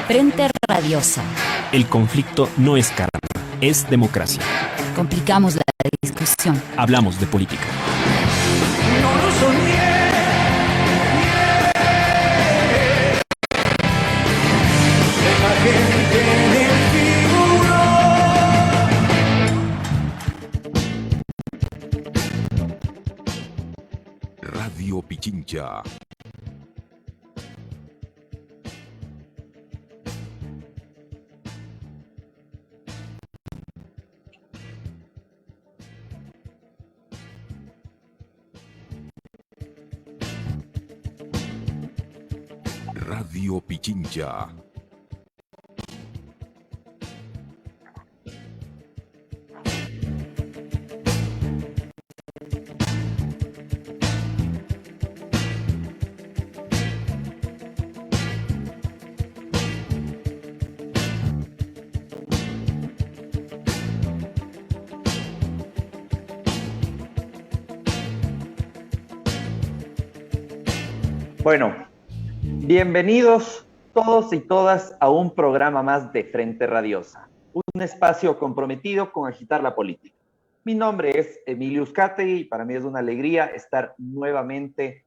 Frente Radiosa. El conflicto no es karma, es democracia. Complicamos la discusión. Hablamos de política. No lo soñé. La gente en el figurón. Radio Pichincha. Radio Pichincha. Bueno, bienvenidos todos y todas a un programa más de Frente Radiosa, un espacio comprometido con agitar la política. Mi nombre es Emilio Uzcategui y para mí es una alegría estar nuevamente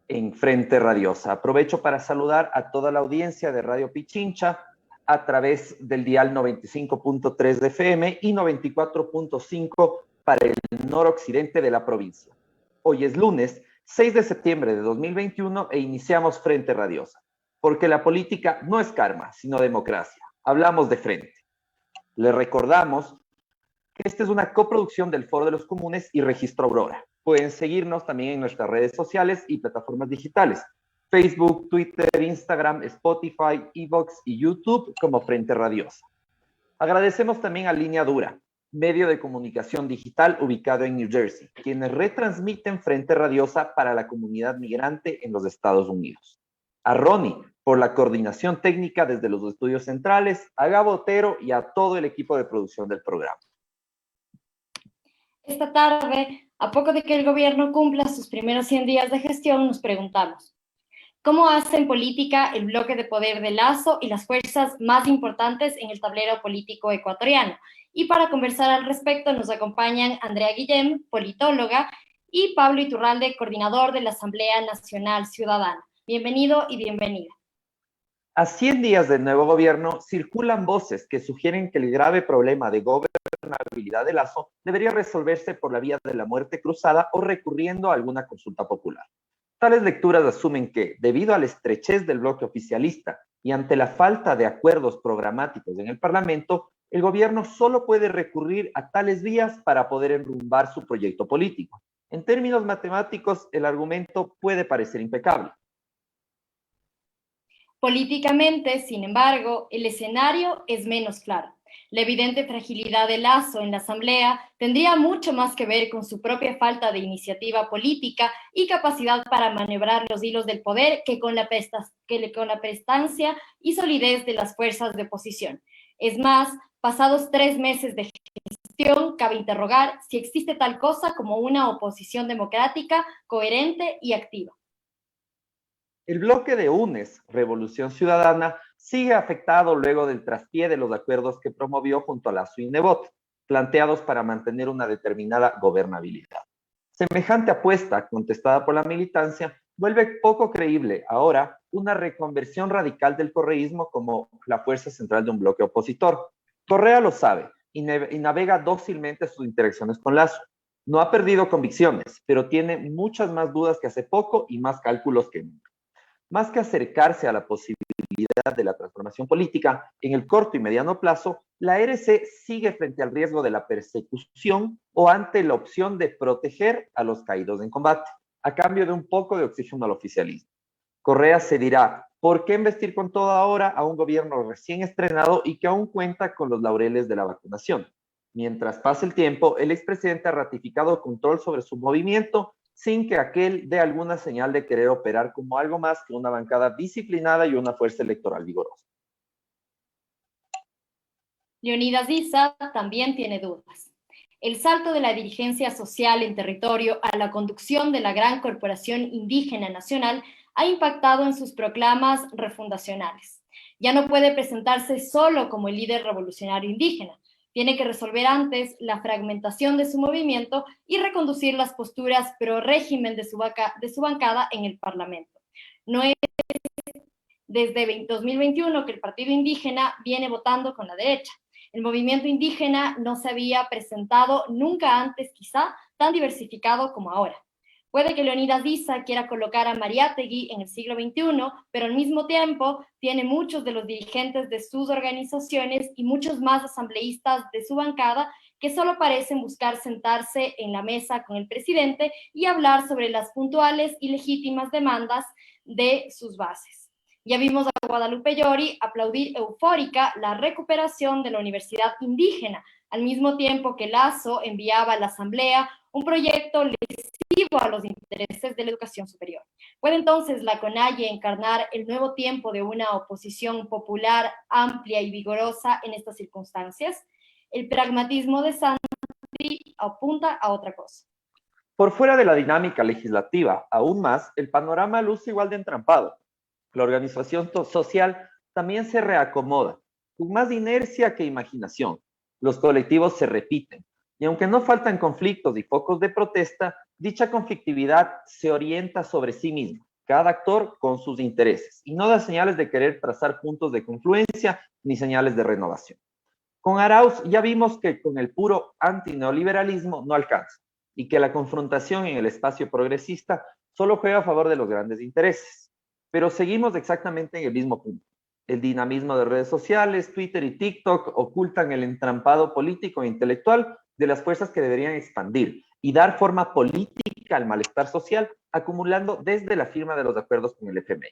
en Frente Radiosa. Aprovecho para saludar a toda la audiencia de Radio Pichincha a través del dial 95.3 de FM y 94.5 para el noroccidente de la provincia. Hoy es lunes 6 de septiembre de 2021 e iniciamos Frente Radiosa, porque la política no es karma, sino democracia. Hablamos de frente. Les recordamos que esta es una coproducción del Foro de los Comunes y Registro Aurora. Pueden seguirnos también en nuestras redes sociales y plataformas digitales, Facebook, Twitter, Instagram, Spotify, iVoox y YouTube como Frente Radiosa. Agradecemos también a Línea Dura, medio de comunicación digital ubicado en New Jersey, quienes retransmiten Frente Radiosa para la comunidad migrante en los Estados Unidos. A Ronnie por la coordinación técnica desde los estudios centrales, a Gabo Otero y a todo el equipo de producción del programa. Esta tarde, a poco de que el gobierno cumpla sus primeros 100 días de gestión, nos preguntamos, ¿cómo hacen política el bloque de poder de Lazo y las fuerzas más importantes en el tablero político ecuatoriano? Y para conversar al respecto nos acompañan Andrea Guillem, politóloga, y Pablo Iturralde, coordinador de la Asamblea Nacional Ciudadana. Bienvenido y bienvenida. A 100 días del nuevo gobierno, circulan voces que sugieren que el grave problema de gobernabilidad de Lazo debería resolverse por la vía de la muerte cruzada o recurriendo a alguna consulta popular. Tales lecturas asumen que, debido a la estrechez del bloque oficialista y ante la falta de acuerdos programáticos en el Parlamento, el gobierno solo puede recurrir a tales vías para poder enrumbar su proyecto político. En términos matemáticos, el argumento puede parecer impecable. Políticamente, sin embargo, el escenario es menos claro. La evidente fragilidad de Lazo en la Asamblea tendría mucho más que ver con su propia falta de iniciativa política y capacidad para maniobrar los hilos del poder que con la prestancia y solidez de las fuerzas de oposición. Es más, pasados 3 meses de gestión, cabe interrogar si existe tal cosa como una oposición democrática, coherente y activa. El bloque de UNES, Revolución Ciudadana, sigue afectado luego del traspié de los acuerdos que promovió junto a Lazo y Nebot, planteados para mantener una determinada gobernabilidad. Semejante apuesta, contestada por la militancia, vuelve poco creíble ahora una reconversión radical del correísmo como la fuerza central de un bloque opositor. Correa lo sabe y navega dócilmente sus interacciones con Lazo. No ha perdido convicciones, pero tiene muchas más dudas que hace poco y más cálculos que nunca. Más que acercarse a la posibilidad de la transformación política en el corto y mediano plazo, la RC sigue frente al riesgo de la persecución o ante la opción de proteger a los caídos en combate, a cambio de un poco de oxígeno al oficialismo. Correa se dirá, ¿por qué investir con todo ahora a un gobierno recién estrenado y que aún cuenta con los laureles de la vacunación? Mientras pasa el tiempo, el expresidente ha ratificado control sobre su movimiento sin que aquel dé alguna señal de querer operar como algo más que una bancada disciplinada y una fuerza electoral vigorosa. Leonidas Issa también tiene dudas. El salto de la dirigencia social en territorio a la conducción de la gran corporación indígena nacional ha impactado en sus proclamas refundacionales. Ya no puede presentarse solo como el líder revolucionario indígena. Tiene que resolver antes la fragmentación de su movimiento y reconducir las posturas pro régimen de su bancada en el Parlamento. No es desde 2021 que el partido indígena viene votando con la derecha. El movimiento indígena no se había presentado nunca antes, quizá, tan diversificado como ahora. Puede que Leonidas Diza quiera colocar a Mariátegui en el siglo XXI, pero al mismo tiempo tiene muchos de los dirigentes de sus organizaciones y muchos más asambleístas de su bancada que solo parecen buscar sentarse en la mesa con el presidente y hablar sobre las puntuales y legítimas demandas de sus bases. Ya vimos a Guadalupe Llori aplaudir eufórica la recuperación de la Universidad Indígena, al mismo tiempo que Lasso enviaba a la Asamblea un proyecto lesivo a los intereses de la educación superior. ¿Puede entonces la CONAIE encarnar el nuevo tiempo de una oposición popular, amplia y vigorosa en estas circunstancias? El pragmatismo de Santi apunta a otra cosa. Por fuera de la dinámica legislativa, aún más, el panorama luce igual de entrampado. La organización social también se reacomoda, con más inercia que imaginación. Los colectivos se repiten, y aunque no faltan conflictos y focos de protesta, dicha conflictividad se orienta sobre sí misma, cada actor con sus intereses, y no da señales de querer trazar puntos de confluencia ni señales de renovación. Con Arauz ya vimos que con el puro antineoliberalismo no alcanza, y que la confrontación en el espacio progresista solo juega a favor de los grandes intereses. Pero seguimos exactamente en el mismo punto. El dinamismo de redes sociales, Twitter y TikTok ocultan el entrampado político e intelectual de las fuerzas que deberían expandir y dar forma política al malestar social, acumulando desde la firma de los acuerdos con el FMI.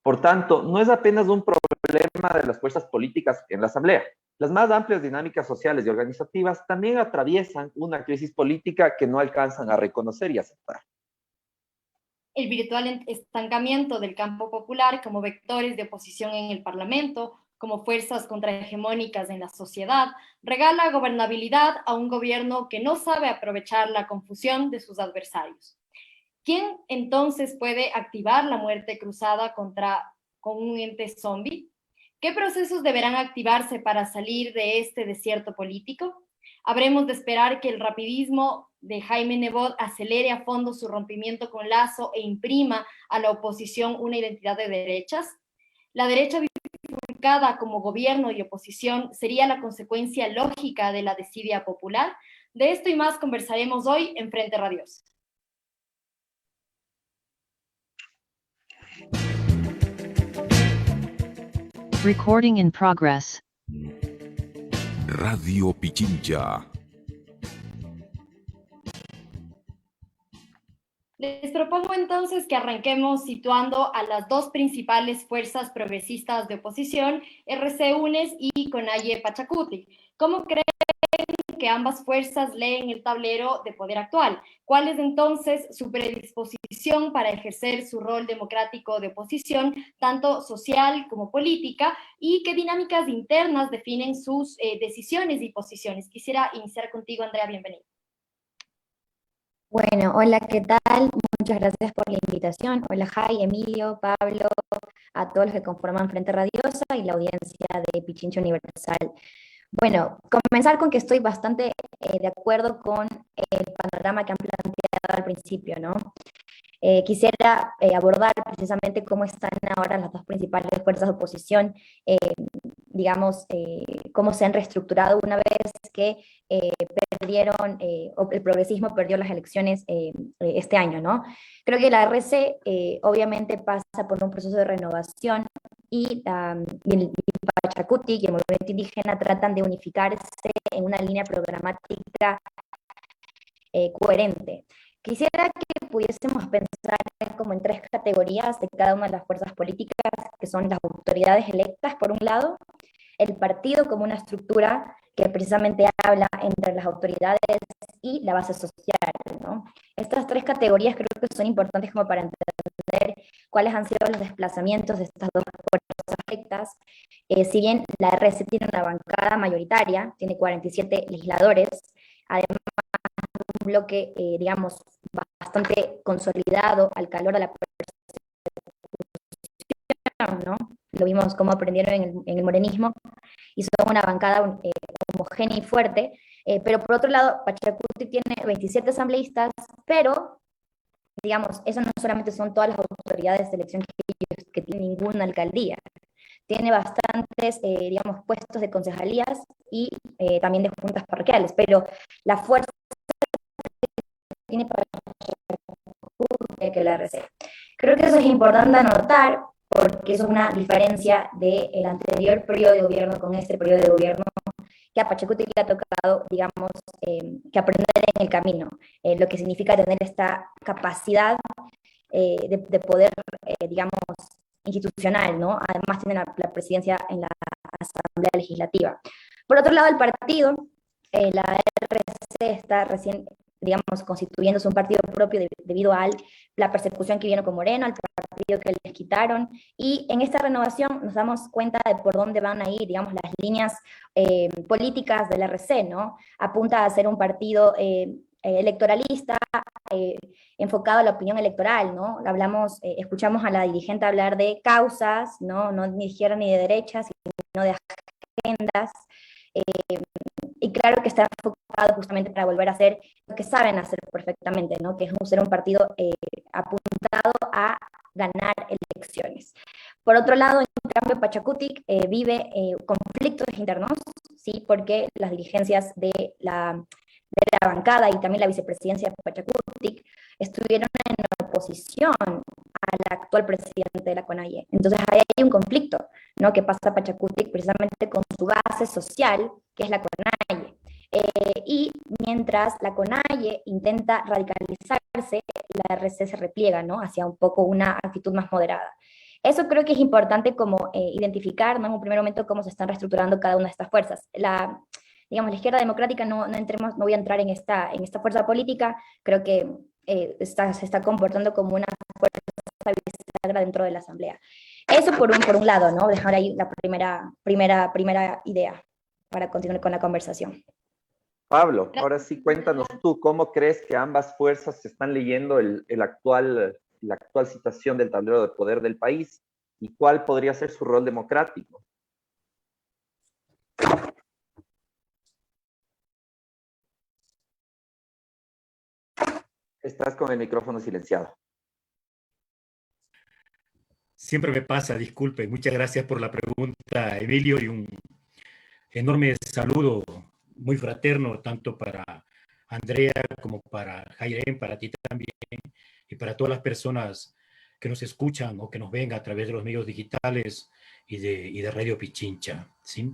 Por tanto, no es apenas un problema de las fuerzas políticas en la Asamblea. Las más amplias dinámicas sociales y organizativas también atraviesan una crisis política que no alcanzan a reconocer y aceptar. El virtual estancamiento del campo popular como vectores de oposición en el Parlamento, como fuerzas contrahegemónicas en la sociedad, regala gobernabilidad a un gobierno que no sabe aprovechar la confusión de sus adversarios. ¿Quién entonces puede activar la muerte cruzada con un ente zombie? ¿Qué procesos deberán activarse para salir de este desierto político? ¿Habremos de esperar que el rapidismo de Jaime Nebot acelere a fondo su rompimiento con Lasso e imprima a la oposición una identidad de derechas? La derecha bifurcada como gobierno y oposición sería la consecuencia lógica de la desidia popular. De esto y más conversaremos hoy en Frente Radiosa. Recording in progress. Radio Pichincha. Les propongo entonces que arranquemos situando a las dos principales fuerzas progresistas de oposición, RC UNES y CONAIE Pachacuti. ¿Cómo creen que ambas fuerzas leen el tablero de poder actual? ¿Cuál es entonces su predisposición para ejercer su rol democrático de oposición, tanto social como política? ¿Y qué dinámicas internas definen sus decisiones y posiciones? Quisiera iniciar contigo, Andrea, bienvenida. Bueno, hola, ¿qué tal? Muchas gracias por la invitación. Hola, Jai, Emilio, Pablo, a todos los que conforman Frente Radiosa y la audiencia de Pichincha Universal. Bueno, comenzar con que estoy bastante de acuerdo con el panorama que han planteado al principio, ¿no? Quisiera abordar precisamente cómo están ahora las dos principales fuerzas de oposición, digamos, cómo se han reestructurado una vez que perdieron, o el progresismo perdió las elecciones este año, ¿no? Creo que la RC obviamente pasa por un proceso de renovación y el Pachacuti y el movimiento indígena tratan de unificarse en una línea programática coherente. Quisiera que pudiésemos pensar como en tres categorías de cada una de las fuerzas políticas, que son las autoridades electas, por un lado, el partido como una estructura que precisamente habla entre las autoridades y la base social, ¿no? Estas tres categorías creo que son importantes como para entender cuáles han sido los desplazamientos de estas dos fuerzas electas. Si bien la RC tiene una bancada mayoritaria, tiene 47 legisladores, además un bloque, digamos, bastante consolidado al calor de la ¿no? Lo vimos cómo aprendieron en el morenismo y son una bancada homogénea y fuerte, pero por otro lado, Pachacuti tiene 27 asambleístas, pero digamos, eso no solamente son todas las autoridades de elección que tienen ninguna alcaldía, tiene bastantes, digamos, puestos de concejalías y también de juntas parroquiales, pero la fuerza que tiene que la RC. Creo que eso es importante anotar porque eso es una diferencia del anterior periodo de gobierno con este periodo de gobierno que a Pachacuti le ha tocado, digamos, que aprender en el camino, lo que significa tener esta capacidad de poder, digamos, institucional, ¿no? Además tiene la presidencia en la Asamblea Legislativa. Por otro lado, el partido, la RC está recién, digamos, constituyéndose un partido propio debido a la persecución que vino con Moreno, al partido que les quitaron, y en esta renovación nos damos cuenta de por dónde van a ir, digamos, las líneas políticas del RC, ¿no? Apunta a ser un partido electoralista, enfocado a la opinión electoral, ¿no? Escuchamos a la dirigente hablar de causas, ¿no? No ni de izquierda ni de derecha, sino de agendas, y claro que está enfocado justamente para volver a hacer lo que saben hacer perfectamente, ¿no? Que es ser un partido apuntado a ganar elecciones. Por otro lado, en cambio, Pachacutic vive conflictos internos, ¿sí? Porque las dirigencias de la bancada y también la vicepresidencia de Pachacutic estuvieron en oposición al actual presidente de la CONAIE. Entonces ahí hay un conflicto, ¿no? Que pasa Pachacutic precisamente con su base social, que es la CONAIE. Y mientras la CONAIE intenta radicalizarse, la RC se repliega, ¿no? Hacia un poco una actitud más moderada. Eso creo que es importante como identificar, ¿no? En un primer momento cómo se están reestructurando cada una de estas fuerzas. Digamos, la izquierda democrática no voy a entrar en esta fuerza política, creo que se está comportando como una fuerza bisagra dentro de la Asamblea. Eso por un lado, ¿no? Dejar ahí la primera idea para continuar con la conversación. Pablo, ahora sí cuéntanos tú, ¿cómo crees que ambas fuerzas se están leyendo la actual situación del tablero de poder del país y cuál podría ser su rol democrático? Estás con el micrófono silenciado. Siempre me pasa, disculpe. Muchas gracias por la pregunta, Emilio, y un enorme saludo muy fraterno, tanto para Andrea como para Jairén, para ti también, y para todas las personas que nos escuchan o que nos ven a través de los medios digitales y de Radio Pichincha, ¿sí?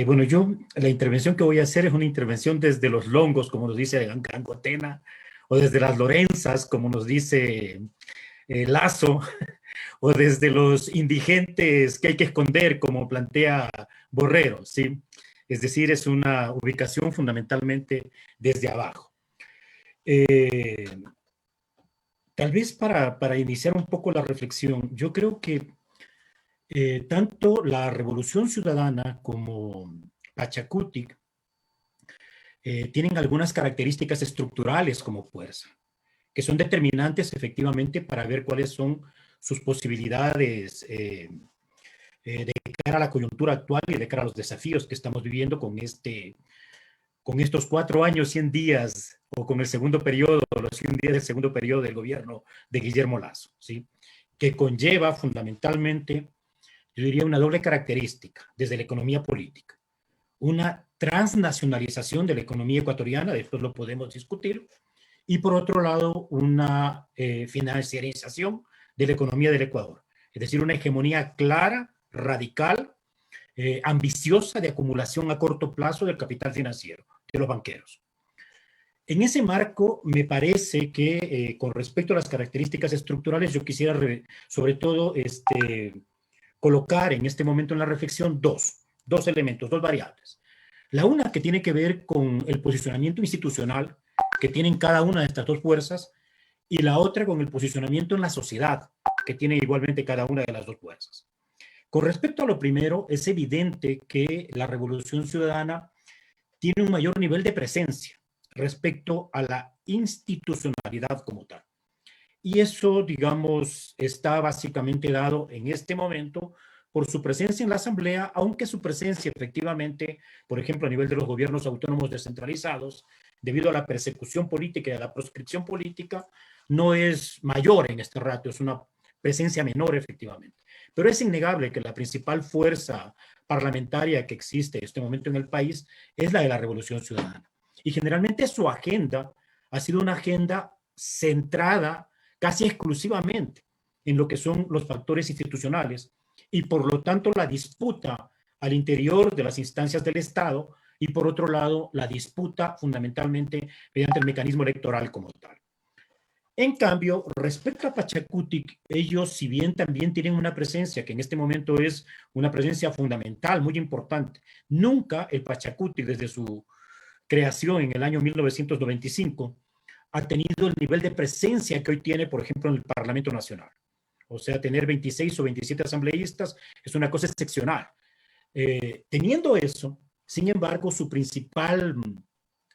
Bueno, la intervención que voy a hacer es una intervención desde los longos, como nos dice Gangotena, o desde las Lorenzas, como nos dice Lazo, o desde los indigentes que hay que esconder, como plantea Borrero, ¿sí? Es decir, es una ubicación fundamentalmente desde abajo. Tal vez para iniciar un poco la reflexión, yo creo que tanto la Revolución Ciudadana como Pachacutic tienen algunas características estructurales como fuerza, que son determinantes efectivamente para ver cuáles son sus posibilidades de cara a la coyuntura actual y de cara a los desafíos que estamos viviendo con estos 4 años, 100 días, o con el segundo periodo, los 100 días del segundo periodo del gobierno de Guillermo Lasso, ¿sí? Que conlleva fundamentalmente, yo diría, una doble característica desde la economía política. Una transnacionalización de la economía ecuatoriana, después lo podemos discutir, y por otro lado, una financiarización de la economía del Ecuador. Es decir, una hegemonía clara, radical, ambiciosa de acumulación a corto plazo del capital financiero, de los banqueros. En ese marco, me parece que con respecto a las características estructurales, yo quisiera sobre todo colocar en este momento en la reflexión dos elementos, dos variables. La una que tiene que ver con el posicionamiento institucional que tienen cada una de estas dos fuerzas y la otra con el posicionamiento en la sociedad que tiene igualmente cada una de las dos fuerzas. Con respecto a lo primero, es evidente que la Revolución Ciudadana tiene un mayor nivel de presencia respecto a la institucionalidad como tal. Y eso, digamos, está básicamente dado en este momento por su presencia en la Asamblea, aunque su presencia efectivamente, por ejemplo, a nivel de los gobiernos autónomos descentralizados, debido a la persecución política y a la proscripción política, no es mayor en este rato, es una presencia menor efectivamente. Pero es innegable que la principal fuerza parlamentaria que existe en este momento en el país es la de la Revolución Ciudadana. Y generalmente su agenda ha sido una agenda centrada casi exclusivamente en lo que son los factores institucionales y por lo tanto la disputa al interior de las instancias del Estado y por otro lado la disputa fundamentalmente mediante el mecanismo electoral como tal. En cambio, respecto a Pachacutic, ellos, si bien también tienen una presencia que en este momento es una presencia fundamental, muy importante, nunca el Pachacutic desde su creación en el año 1995 ha tenido el nivel de presencia que hoy tiene, por ejemplo, en el Parlamento Nacional. O sea, tener 26 o 27 asambleístas es una cosa excepcional. Teniendo eso, sin embargo, su principal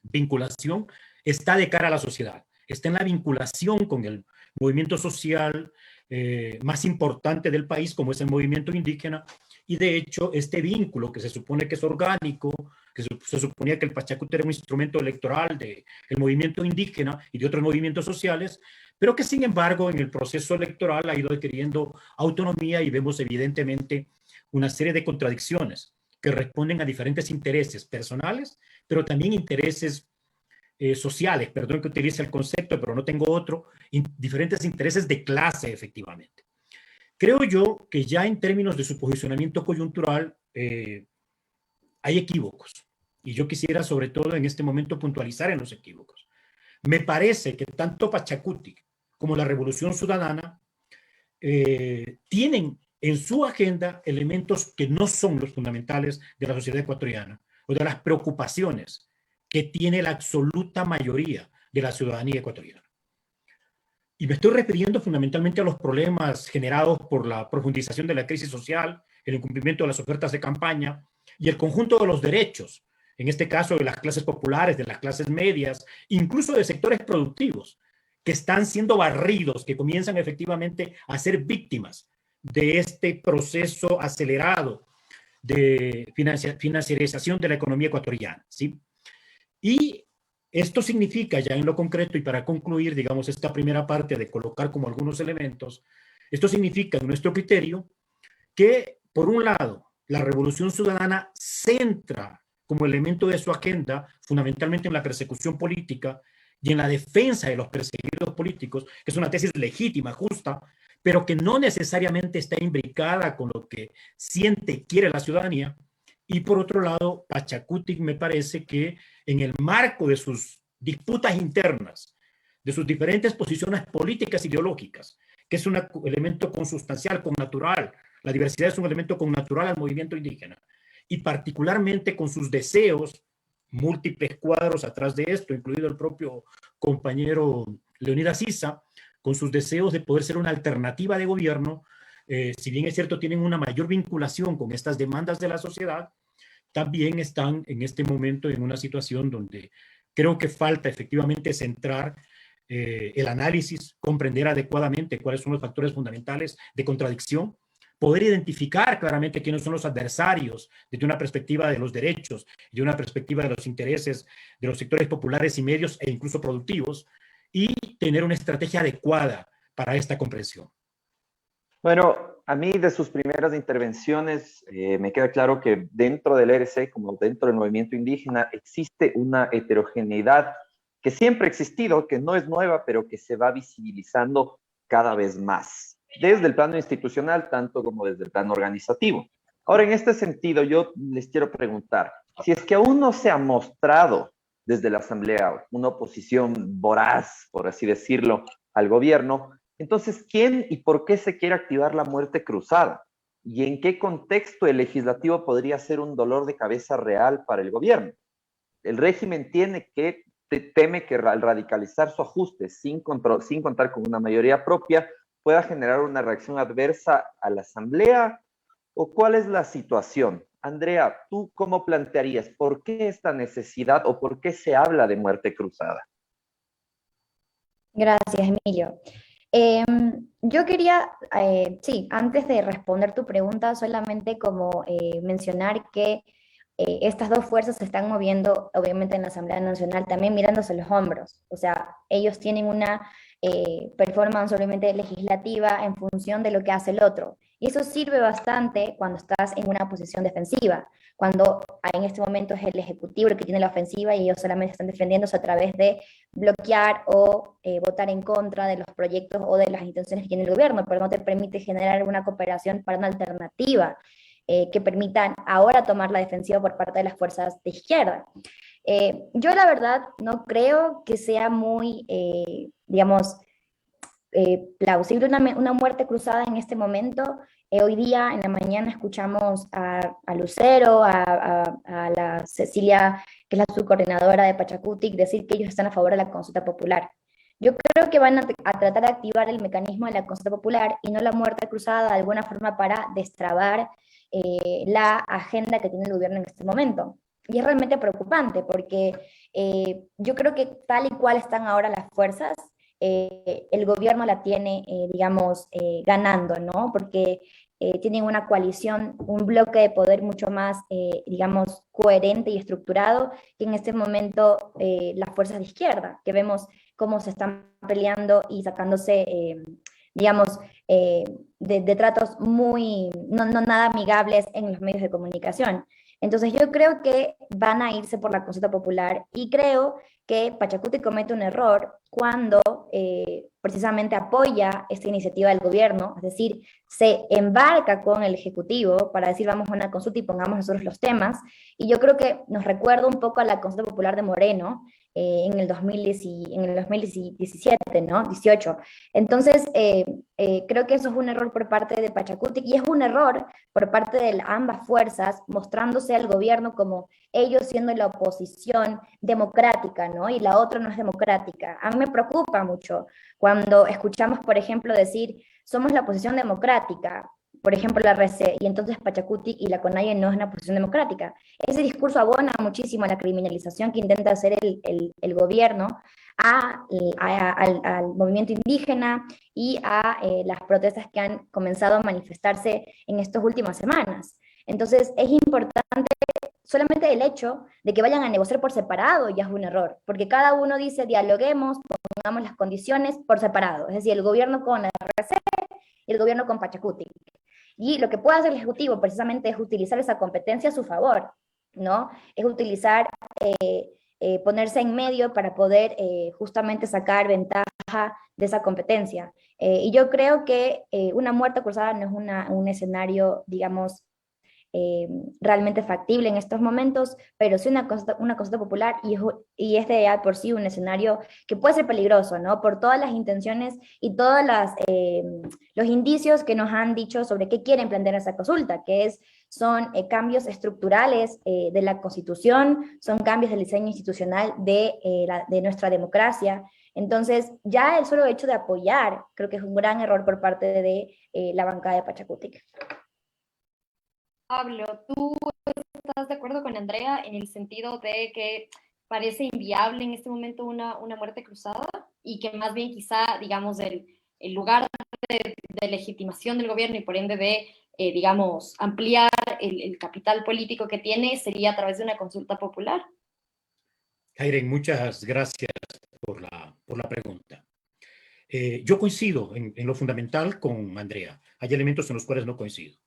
vinculación está de cara a la sociedad. Está en la vinculación con el movimiento social más importante del país, como es el movimiento indígena, y de hecho este vínculo que se supone que es orgánico, que se suponía que el Pachacutic era un instrumento electoral del movimiento indígena y de otros movimientos sociales, pero que sin embargo en el proceso electoral ha ido adquiriendo autonomía y vemos evidentemente una serie de contradicciones que responden a diferentes intereses personales, pero también intereses sociales, perdón que utilice el concepto, pero no tengo otro, diferentes intereses de clase, efectivamente. Creo yo que ya en términos de su posicionamiento coyuntural hay equívocos, y yo quisiera sobre todo en este momento puntualizar en los equívocos. Me parece que tanto Pachacutic como la Revolución Ciudadana tienen en su agenda elementos que no son los fundamentales de la sociedad ecuatoriana, o de las preocupaciones que tiene la absoluta mayoría de la ciudadanía ecuatoriana. Y me estoy refiriendo fundamentalmente a los problemas generados por la profundización de la crisis social, el incumplimiento de las ofertas de campaña y el conjunto de los derechos, en este caso de las clases populares, de las clases medias, incluso de sectores productivos, que están siendo barridos, que comienzan efectivamente a ser víctimas de este proceso acelerado de financiarización de la economía ecuatoriana, ¿sí? Y esto significa ya en lo concreto, y para concluir, digamos, esta primera parte de colocar como algunos elementos, esto significa, en nuestro criterio, que, por un lado, la Revolución Ciudadana centra como elemento de su agenda fundamentalmente en la persecución política y en la defensa de los perseguidos políticos, que es una tesis legítima, justa, pero que no necesariamente está imbricada con lo que siente y quiere la ciudadanía. Y por otro lado, Pachacutic me parece que en el marco de sus disputas internas, de sus diferentes posiciones políticas ideológicas, que es un elemento consustancial, connatural, la diversidad es un elemento connatural al movimiento indígena, y particularmente con sus deseos, múltiples cuadros atrás de esto, incluido el propio compañero Leonidas Issa, con sus deseos de poder ser una alternativa de gobierno, si bien es cierto tienen una mayor vinculación con estas demandas de la sociedad, también están en este momento en una situación donde creo que falta efectivamente centrar el análisis, comprender adecuadamente cuáles son los factores fundamentales de contradicción, poder identificar claramente quiénes son los adversarios desde una perspectiva de los derechos, de una perspectiva de los intereses de los sectores populares y medios e incluso productivos, y tener una estrategia adecuada para esta comprensión. Bueno, a mí de sus primeras intervenciones me queda claro que dentro del ERC, como dentro del movimiento indígena, existe una heterogeneidad que siempre ha existido, que no es nueva, pero que se va visibilizando cada vez más, desde el plano institucional, tanto como desde el plano organizativo. Ahora, en este sentido, yo les quiero preguntar, si es que aún no se ha mostrado desde la Asamblea una oposición voraz, por así decirlo, al gobierno, entonces, ¿quién y por qué se quiere activar la muerte cruzada? ¿Y en qué contexto el legislativo podría ser un dolor de cabeza real para el gobierno? El régimen teme que al radicalizar su ajuste sin contar con una mayoría propia, pueda generar una reacción adversa a la Asamblea. ¿O cuál es la situación? Andrea, ¿tú cómo plantearías? ¿Por qué esta necesidad o por qué se habla de muerte cruzada? Gracias, Emilio. Yo quería, sí, antes de responder tu pregunta, solamente como mencionar que estas dos fuerzas se están moviendo, obviamente, en la Asamblea Nacional, también mirándose los hombros. O sea, ellos tienen una performance obviamente legislativa en función de lo que hace el otro. Y eso sirve bastante cuando estás en una posición defensiva, cuando en este momento es el Ejecutivo el que tiene la ofensiva y ellos solamente están defendiéndose a través de bloquear o votar en contra de los proyectos o de las intenciones que tiene el gobierno, pero no te permite generar una cooperación para una alternativa que permitan ahora tomar la defensiva por parte de las fuerzas de izquierda. Yo la verdad no creo que sea muy, digamos, plausible una muerte cruzada en este momento. Hoy día en la mañana escuchamos a Lucero, a la Cecilia, que es la subcoordinadora de Pachacutic, decir que ellos están a favor de la consulta popular. Yo creo que van a tratar de activar el mecanismo de la consulta popular y no la muerte cruzada de alguna forma para destrabar la agenda que tiene el gobierno en este momento. Y es realmente preocupante porque yo creo que tal y cual están ahora las fuerzas, el gobierno la tiene, digamos, ganando, ¿no? Porque tienen una coalición, un bloque de poder mucho más, digamos, coherente y estructurado que en este momento las fuerzas de izquierda, que vemos cómo se están peleando y sacándose, digamos, de tratos muy, no nada amigables en los medios de comunicación. Entonces yo creo que van a irse por la consulta popular y creo que Pachacuti comete un error cuando precisamente apoya esta iniciativa del gobierno, es decir, se embarca con el Ejecutivo para decir vamos a una consulta y pongamos nosotros los temas, y yo creo que nos recuerda un poco a la consulta popular de Moreno en el 2017, ¿no? 18. Entonces, creo que eso es un error por parte de Pachacuti y es un error por parte de ambas fuerzas, mostrándose al gobierno como ellos siendo la oposición democrática, ¿no? Y la otra no es democrática. A mí me preocupa mucho cuando escuchamos, por ejemplo, decir, somos la oposición democrática, por ejemplo, la RC, y entonces Pachacuti y la CONAIE no es una oposición democrática. Ese discurso abona muchísimo a la criminalización que intenta hacer el gobierno al movimiento indígena y a las protestas que han comenzado a manifestarse en estas últimas semanas. Entonces, es importante, solamente el hecho de que vayan a negociar por separado ya es un error, porque cada uno dice dialoguemos, pongamos las condiciones por separado, es decir, el gobierno con la RC y el gobierno con Pachacuti. Y lo que puede hacer el Ejecutivo precisamente es utilizar esa competencia a su favor, ¿no? Es utilizar, ponerse en medio para poder justamente sacar ventaja de esa competencia. Y yo creo que una muerte cruzada no es un escenario, digamos, realmente factible en estos momentos, pero sí una consulta popular y es de ya por sí un escenario que puede ser peligroso, ¿no? Por todas las intenciones y todos los indicios que nos han dicho sobre qué quieren plantear esa consulta, que son cambios estructurales de la Constitución, son cambios del diseño institucional de nuestra democracia. Entonces, ya el solo hecho de apoyar creo que es un gran error por parte de la bancada de Pachacutic. Pablo, ¿tú estás de acuerdo con Andrea en el sentido de que parece inviable en este momento una muerte cruzada y que más bien quizá, digamos, el lugar de legitimación del gobierno y por ende de, digamos, ampliar el capital político que tiene sería a través de una consulta popular? Jairen, muchas gracias por la pregunta. Yo coincido en lo fundamental con Andrea. Hay elementos en los cuales no coincido.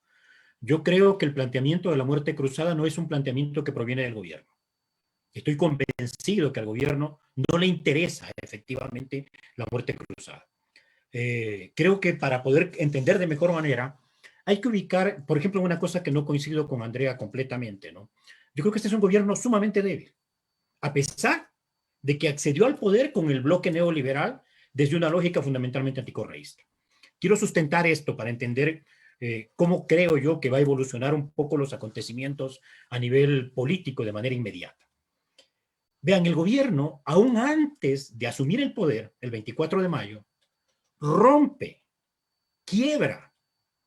Yo creo que el planteamiento de la muerte cruzada no es un planteamiento que proviene del gobierno. Estoy convencido que al gobierno no le interesa efectivamente la muerte cruzada. Creo que para poder entender de mejor manera, hay que ubicar, por ejemplo, una cosa que no coincido con Andrea completamente, ¿no? Yo creo que este es un gobierno sumamente débil, a pesar de que accedió al poder con el bloque neoliberal desde una lógica fundamentalmente anticorreísta. Quiero sustentar esto para entender cómo creo yo que va a evolucionar un poco los acontecimientos a nivel político de manera inmediata. Vean, el gobierno, aún antes de asumir el poder, el 24 de mayo, rompe, quiebra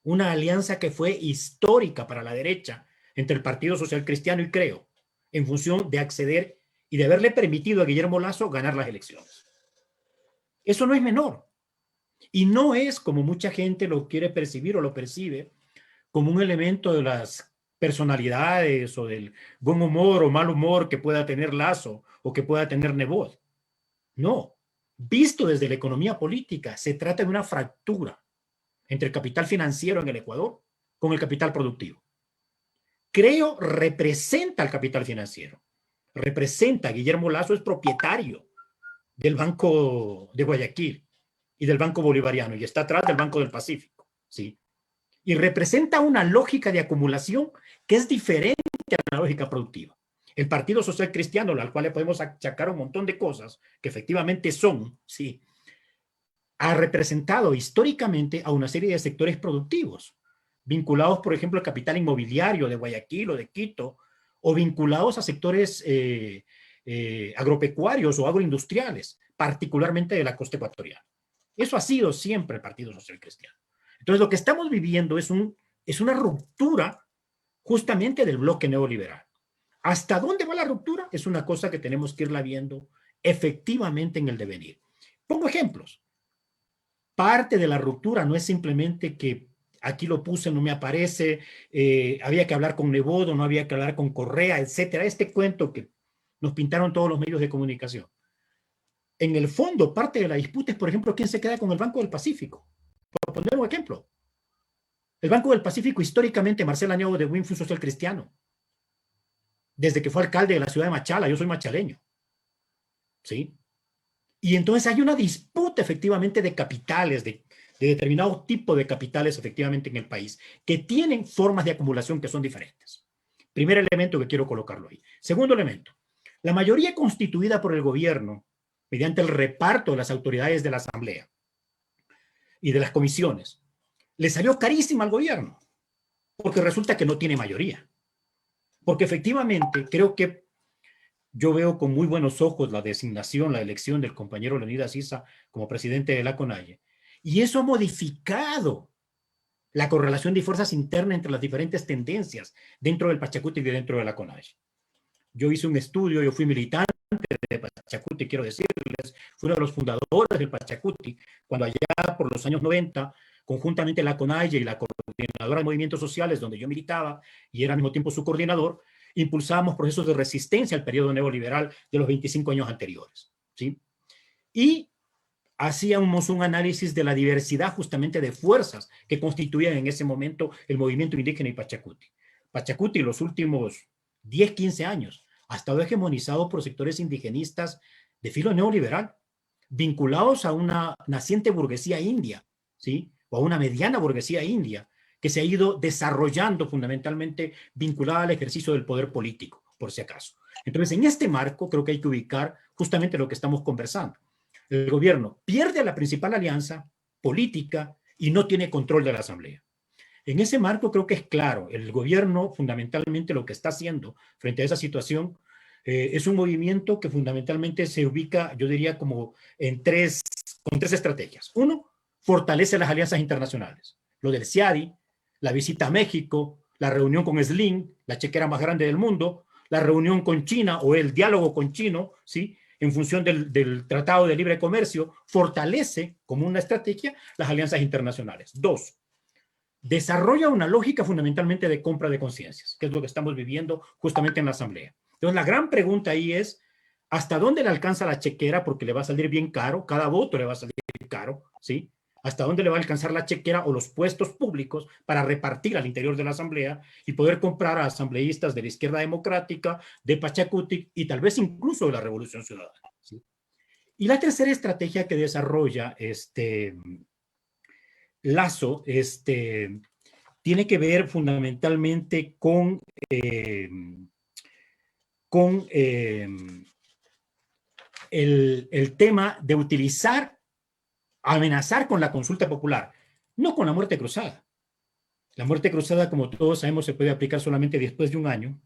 una alianza que fue histórica para la derecha entre el Partido Social Cristiano y Creo, en función de acceder y de haberle permitido a Guillermo Lasso ganar las elecciones. Eso no es menor. Y no es como mucha gente lo quiere percibir o lo percibe como un elemento de las personalidades o del buen humor o mal humor que pueda tener Lasso o que pueda tener Nebot. No, visto desde la economía política, se trata de una fractura entre el capital financiero en el Ecuador con el capital productivo. Creo representa al capital financiero, representa, Guillermo Lasso es propietario del Banco de Guayaquil y del Banco Bolivariano y está atrás del Banco del Pacífico, ¿sí? Y representa una lógica de acumulación que es diferente a la lógica productiva. El Partido Social Cristiano, al cual le podemos achacar un montón de cosas que efectivamente son, sí, ha representado históricamente a una serie de sectores productivos, vinculados, por ejemplo, al capital inmobiliario de Guayaquil o de Quito, o vinculados a sectores agropecuarios o agroindustriales, particularmente de la costa ecuatoriana. Eso ha sido siempre el Partido Social Cristiano. Entonces, lo que estamos viviendo es una ruptura justamente del bloque neoliberal. ¿Hasta dónde va la ruptura? Es una cosa que tenemos que irla viendo efectivamente en el devenir. Pongo ejemplos. Parte de la ruptura no es simplemente que aquí lo puse, no me aparece, había que hablar con Nebot o no había que hablar con Correa, etcétera. Este cuento que nos pintaron todos los medios de comunicación. En el fondo, parte de la disputa es, por ejemplo, quién se queda con el Banco del Pacífico. Por poner un ejemplo. El Banco del Pacífico, históricamente, Marcel Añao de Buin fue un social cristiano. Desde que fue alcalde de la ciudad de Machala, yo soy machaleño. ¿Sí? Y entonces hay una disputa, efectivamente, de capitales, de determinado tipo de capitales, efectivamente, en el país, que tienen formas de acumulación que son diferentes. Primer elemento que quiero colocarlo ahí. Segundo elemento. La mayoría constituida por el gobierno, mediante el reparto de las autoridades de la Asamblea y de las comisiones, le salió carísima al gobierno, porque resulta que no tiene mayoría. Porque efectivamente creo que yo veo con muy buenos ojos la designación, la elección del compañero Leonidas Issa como presidente de la CONAIE, y eso ha modificado la correlación de fuerzas internas entre las diferentes tendencias dentro del Pachacuti y dentro de la CONAIE. Yo hice un estudio, yo fui militante de Pachacuti, quiero decirles, fui uno de los fundadores del Pachacuti, cuando allá por los años 90, conjuntamente la CONAIE y la Coordinadora de Movimientos Sociales, donde yo militaba y era al mismo tiempo su coordinador, impulsábamos procesos de resistencia al periodo neoliberal de los 25 años anteriores, ¿sí? Y hacíamos un análisis de la diversidad justamente de fuerzas que constituían en ese momento el movimiento indígena y Pachacuti. Pachacuti, los últimos 10, 15 años, ha estado hegemonizado por sectores indigenistas de filo neoliberal, vinculados a una naciente burguesía india, ¿sí? O a una mediana burguesía india, que se ha ido desarrollando fundamentalmente vinculada al ejercicio del poder político, por si acaso. Entonces, en este marco creo que hay que ubicar justamente lo que estamos conversando. El gobierno pierde la principal alianza política y no tiene control de la Asamblea. En ese marco creo que es claro, el gobierno fundamentalmente lo que está haciendo frente a esa situación es un movimiento que fundamentalmente se ubica, yo diría, como con tres estrategias. Uno, fortalece las alianzas internacionales. Lo del CIADI, la visita a México, la reunión con Slim, la chequera más grande del mundo, la reunión con China o el diálogo con China, ¿sí? En función del Tratado de Libre Comercio, fortalece como una estrategia las alianzas internacionales. Dos, desarrolla una lógica fundamentalmente de compra de conciencias, que es lo que estamos viviendo justamente en la Asamblea. Entonces, la gran pregunta ahí es, ¿hasta dónde le alcanza la chequera? Porque le va a salir bien caro, cada voto le va a salir caro, ¿sí? ¿Hasta dónde le va a alcanzar la chequera o los puestos públicos para repartir al interior de la Asamblea y poder comprar a asambleístas de la izquierda democrática, de Pachacuti y tal vez incluso de la Revolución Ciudadana, ¿sí? Y la tercera estrategia que desarrolla Lasso tiene que ver fundamentalmente con el tema de amenazar con la consulta popular, no con la muerte cruzada. La muerte cruzada, como todos sabemos, se puede aplicar solamente después de un año.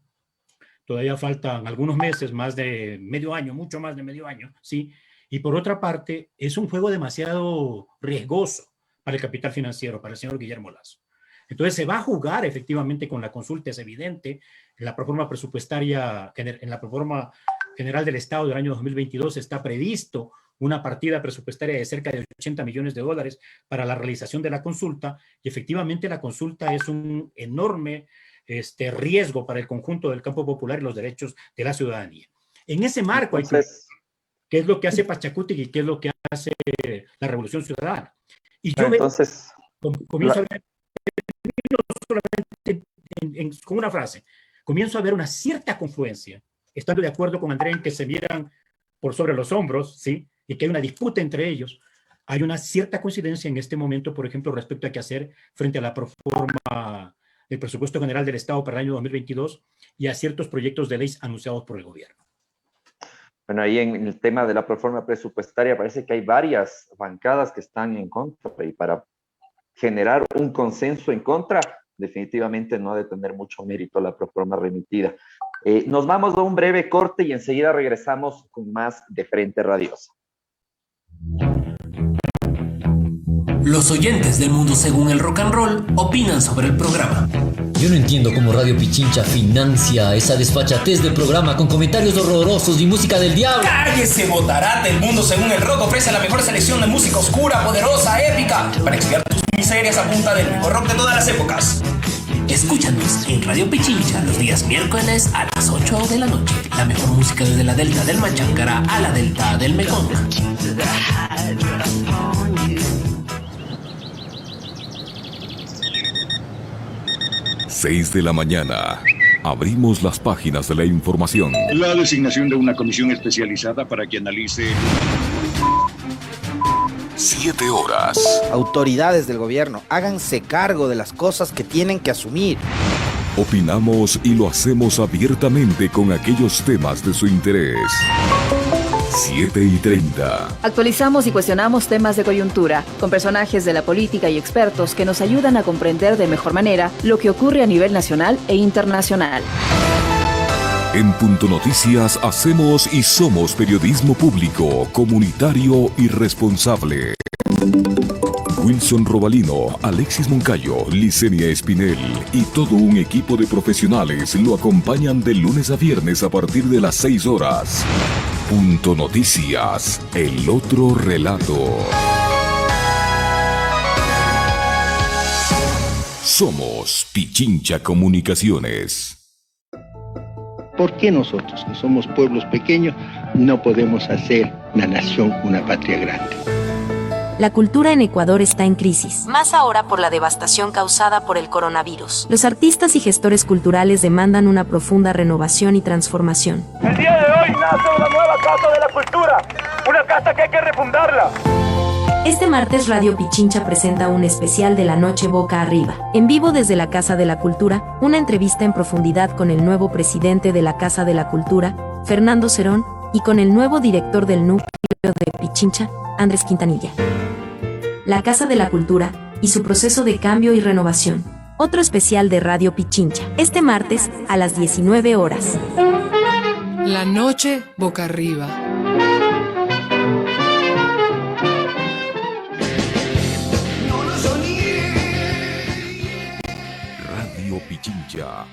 Todavía faltan algunos meses, más de medio año, mucho más de medio año, ¿sí? Y por otra parte, es un juego demasiado riesgoso para el capital financiero, para el señor Guillermo Lasso. Entonces se va a jugar efectivamente con la consulta, es evidente. En la proforma presupuestaria, en la proforma general del Estado del año 2022 está previsto una partida presupuestaria de cerca de 80 millones de dólares para la realización de la consulta, y efectivamente la consulta es un enorme riesgo para el conjunto del campo popular y los derechos de la ciudadanía. En ese marco, Entonces, ¿qué es lo que hace Pachacutic y qué es lo que hace la Revolución Ciudadana? Y yo entonces, comienzo a ver, solamente con una frase, comienzo a ver una cierta confluencia, estando de acuerdo con André en que se miran por sobre los hombros, ¿sí? Y que hay una disputa entre ellos. Hay una cierta coincidencia en este momento, por ejemplo, respecto a qué hacer frente a la proforma del presupuesto general del Estado para el año 2022 y a ciertos proyectos de ley anunciados por el gobierno. bueno, ahí en el tema de la proforma presupuestaria parece que hay varias bancadas que están en contra, y para generar un consenso en contra, definitivamente no ha de tener mucho mérito la proforma remitida. Nos vamos a un breve corte y enseguida regresamos con más de Frente Radiosa. Los oyentes del mundo según el rock and roll opinan sobre el programa. Yo no entiendo cómo Radio Pichincha financia esa desfachatez del programa con comentarios horrorosos y música del diablo. ¡Cállese, botarate! El mundo según el rock ofrece la mejor selección de música oscura, poderosa, épica, para expiar tus miserias a punta del mejor rock de todas las épocas. Escúchanos en Radio Pichincha los días miércoles a las 8 de la noche. La mejor música desde la delta del Machancara a la delta del Mekong. 6 de la mañana. Abrimos las páginas de la información. La designación de una comisión especializada para que analice... 7 horas. Autoridades del gobierno, háganse cargo de las cosas que tienen que asumir. Opinamos y lo hacemos abiertamente con aquellos temas de su interés. 7:30. Actualizamos y cuestionamos temas de coyuntura, con personajes de la política y expertos que nos ayudan a comprender de mejor manera lo que ocurre a nivel nacional e internacional. En Punto Noticias hacemos y somos periodismo público, comunitario y responsable. Wilson Robalino, Alexis Moncayo, Licenia Espinel y todo un equipo de profesionales lo acompañan de lunes a viernes a partir de las 6 horas. Punto Noticias, el otro relato. Somos Pichincha Comunicaciones. ¿Por qué nosotros, que somos pueblos pequeños, no podemos hacer la nación una patria grande? La cultura en Ecuador está en crisis, más ahora por la devastación causada por el coronavirus. Los artistas y gestores culturales demandan una profunda renovación y transformación. El día de hoy nace una nueva Casa de la Cultura, una casa que hay que refundarla. Este martes Radio Pichincha presenta un especial de la noche boca arriba. En vivo desde la Casa de la Cultura, una entrevista en profundidad con el nuevo presidente de la Casa de la Cultura, Fernando Cerón, y con el nuevo director del núcleo de Pichincha, Andrés Quintanilla. La Casa de la Cultura y su proceso de cambio y renovación. Otro especial de Radio Pichincha, este martes a las 19 horas. La noche boca arriba. Radio Pichincha.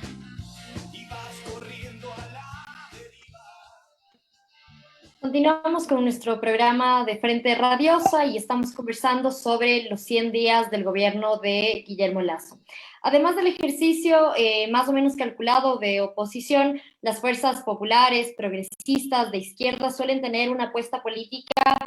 Continuamos con nuestro programa de Frente Radiosa y estamos conversando sobre los 100 días del gobierno de Guillermo Lasso. Además del ejercicio más o menos calculado de oposición, las fuerzas populares, progresistas, de izquierda suelen tener una apuesta política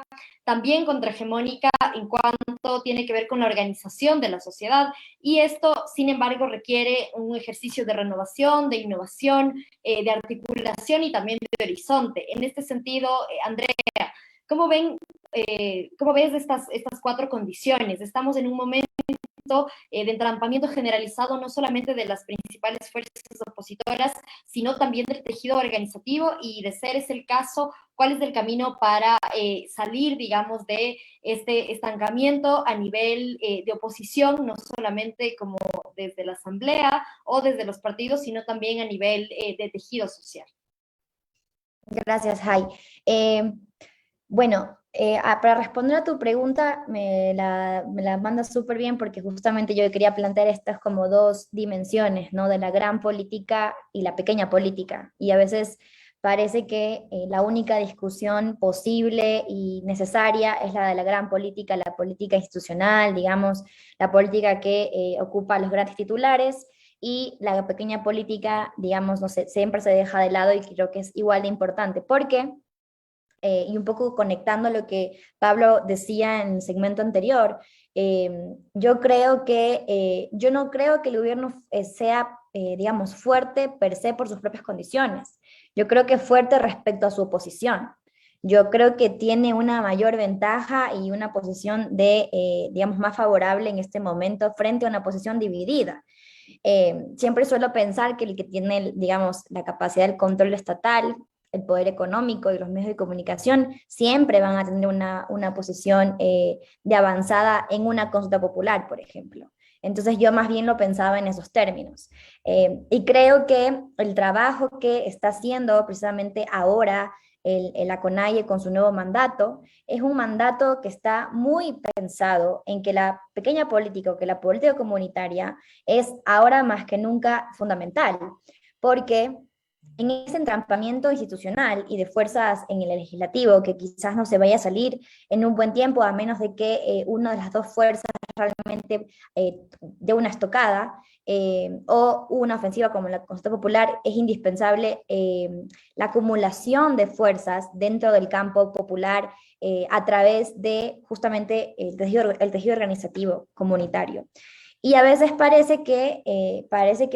también contrahegemónica en cuanto tiene que ver con la organización de la sociedad, y esto, sin embargo, requiere un ejercicio de renovación, de innovación, de articulación y también de horizonte. En este sentido, Andrea, ¿cómo ves estas 4 condiciones? Estamos en un momento de entrampamiento generalizado no solamente de las principales fuerzas opositoras, sino también del tejido organizativo, y de ser ese el caso, ¿cuál es el camino para salir, digamos, de este estancamiento a nivel de oposición, no solamente como desde la asamblea o desde los partidos, sino también a nivel de tejido social? Gracias, Jai. Bueno, para responder a tu pregunta, me la mandas súper bien, porque justamente yo quería plantear estas como 2 dimensiones, ¿no? De la gran política y la pequeña política. Y a veces parece que la única discusión posible y necesaria es la de la gran política, la política institucional, digamos, la política que ocupa los grandes titulares, y la pequeña política, digamos, no sé, siempre se deja de lado y creo que es igual de importante, porque, y un poco conectando lo que Pablo decía en el segmento anterior, yo no creo que el gobierno sea, digamos, fuerte per se por sus propias condiciones. Yo creo que es fuerte respecto a su oposición. Yo creo que tiene una mayor ventaja y una posición digamos, más favorable en este momento frente a una posición dividida. Siempre suelo pensar que el que tiene, digamos, la capacidad del control estatal, el poder económico y los medios de comunicación siempre van a tener una posición de avanzada en una consulta popular, por ejemplo. Entonces yo más bien lo pensaba en esos términos. Y creo que el trabajo que está haciendo precisamente ahora la CONAIE con su nuevo mandato, es un mandato que está muy pensado en que la pequeña política o que la política comunitaria es ahora más que nunca fundamental, porque en ese entrampamiento institucional y de fuerzas en el legislativo, que quizás no se vaya a salir en un buen tiempo, a menos de que una de las dos fuerzas realmente dé una estocada, o una ofensiva como la Consulta Popular, es indispensable la acumulación de fuerzas dentro del campo popular a través de justamente el tejido organizativo comunitario. Y a veces parece que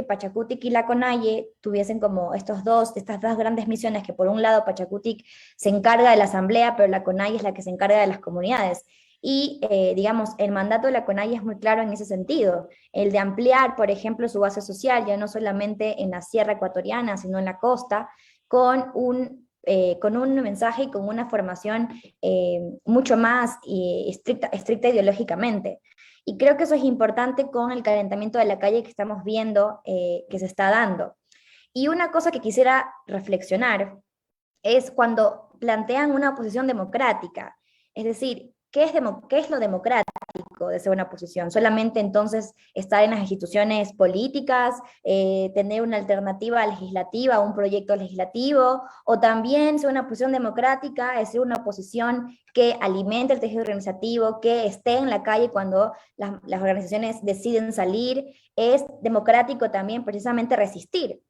Pachakutik y la CONAIE tuviesen como estas dos grandes misiones, que por un lado Pachakutik se encarga de la asamblea, pero la CONAIE es la que se encarga de las comunidades. Y, digamos, el mandato de la CONAIE es muy claro en ese sentido, el de ampliar, por ejemplo, su base social, ya no solamente en la sierra ecuatoriana, sino en la costa, con un mensaje y con una formación mucho más estricta ideológicamente. Y creo que eso es importante con el calentamiento de la calle que estamos viendo que se está dando. Y una cosa que quisiera reflexionar es cuando plantean una oposición democrática, es decir, ¿qué es lo democrático de ser una oposición? ¿Solamente entonces estar en las instituciones políticas, tener una alternativa legislativa, un proyecto legislativo, o también ser una oposición democrática, es ser una oposición que alimente el tejido organizativo, que esté en la calle cuando las organizaciones deciden salir? Es democrático también precisamente resistir.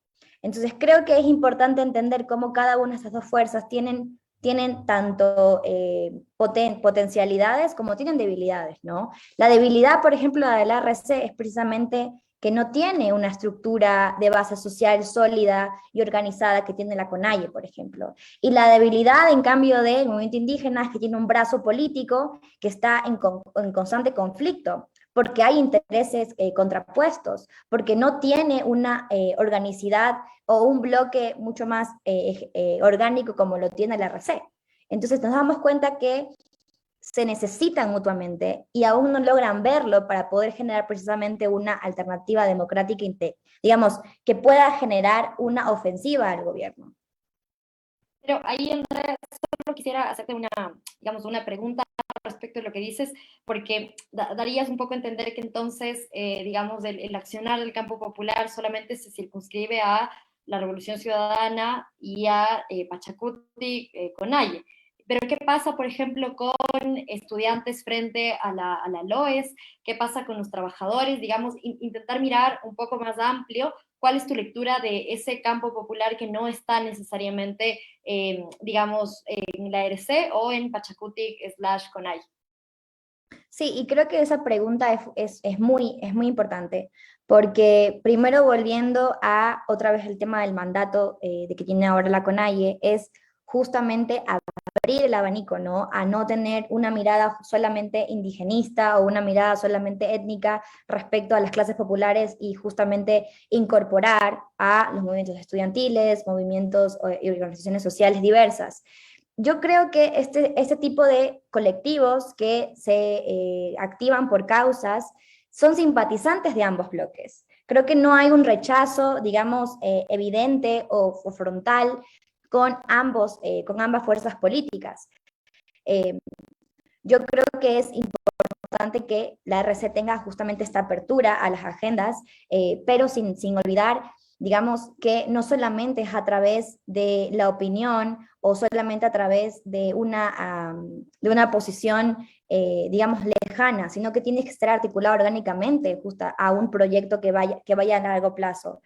Entonces creo que es importante entender cómo cada una de estas dos fuerzas tienen tanto potencialidades como tienen debilidades, ¿no? La debilidad, por ejemplo, de la RC es precisamente que no tiene una estructura de base social sólida y organizada que tiene la CONAIE, por ejemplo. Y la debilidad, en cambio, del movimiento indígena es que tiene un brazo político que está en constante conflicto, porque hay intereses contrapuestos, porque no tiene una organicidad o un bloque mucho más orgánico como lo tiene la RC. Entonces nos damos cuenta que se necesitan mutuamente y aún no logran verlo para poder generar precisamente una alternativa democrática, digamos, que pueda generar una ofensiva al gobierno. Pero ahí, Andrea, solo quisiera hacerte una pregunta respecto a lo que dices, porque darías un poco a entender que entonces, digamos, el accionar del campo popular solamente se circunscribe a la Revolución Ciudadana y a Pachakutik, CONAIE. Pero ¿qué pasa, por ejemplo, con estudiantes frente a la LOES? ¿Qué pasa con los trabajadores? Digamos, intentar mirar un poco más amplio. ¿Cuál es tu lectura de ese campo popular que no está necesariamente, digamos, en la RC o en Pachakutik/CONAIE? Sí, y creo que esa pregunta es muy importante, porque primero, volviendo a otra vez el tema del mandato de que tiene ahora la CONAIE, es justamente abrir el abanico, ¿no? A no tener una mirada solamente indigenista o una mirada solamente étnica respecto a las clases populares, y justamente incorporar a los movimientos estudiantiles, movimientos y organizaciones sociales diversas. Yo creo que este tipo de colectivos que se activan por causas son simpatizantes de ambos bloques. Creo que no hay un rechazo, digamos, evidente o frontal con ambas fuerzas políticas. Yo creo que es importante que la RC tenga justamente esta apertura a las agendas, pero sin olvidar digamos que no solamente es a través de la opinión o solamente a través de una posición, digamos, lejana, sino que tiene que estar articulado orgánicamente justo a un proyecto que vaya a largo plazo.